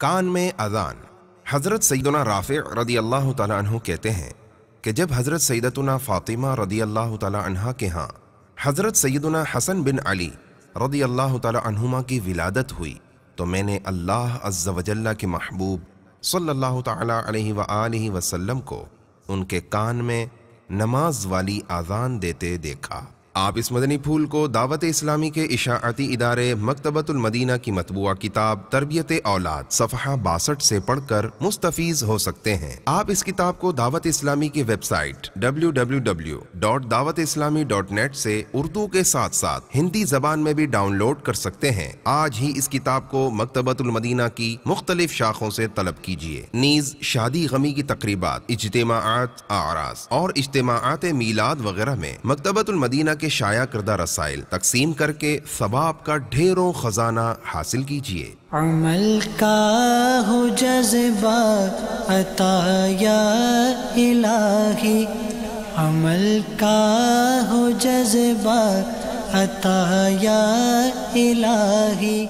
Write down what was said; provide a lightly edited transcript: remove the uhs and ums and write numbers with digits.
کان میں اذان۔ حضرت سیدنا رافع رضی اللہ تعالیٰ عنہ کہتے ہیں کہ جب حضرت سیدتنا فاطمہ رضی اللہ تعالیٰ عنہ کے ہاں حضرت سیدنا حسن بن علی رضی اللہ تعالیٰ عنہما کی ولادت ہوئی تو میں نے اللہ عز و جل کے محبوب صلی اللہ تعالیٰ علیہ وآلہ وسلم کو ان کے کان میں نماز والی اذان دیتے دیکھا۔ آپ اس مدنی پھول کو دعوت اسلامی کے اشاعتی ادارے مکتبۃ المدینہ کی مطبوعہ کتاب تربیت اولاد صفحہ 62 سے پڑھ کر مستفیض ہو سکتے ہیں۔ آپ اس کتاب کو دعوت اسلامی کی ویب سائٹ www.dawatislami.net سے اردو کے ساتھ ساتھ ہندی زبان میں بھی ڈاؤن لوڈ کر سکتے ہیں۔ آج ہی اس کتاب کو مکتبۃ المدینہ کی مختلف شاخوں سے طلب کیجیے۔ نیز شادی غمی کی تقریبات، اجتماعات، اعراس اور اجتماعات میلاد وغیرہ میں مکتبۃ المدینہ کے شائع کردہ رسائل تقسیم کر کے ثواب کا ڈھیروں خزانہ حاصل کیجیے۔ عمل کا ہو جذبہ عطا یا الہی، عمل کا ہو جذبہ عطا یا الہی۔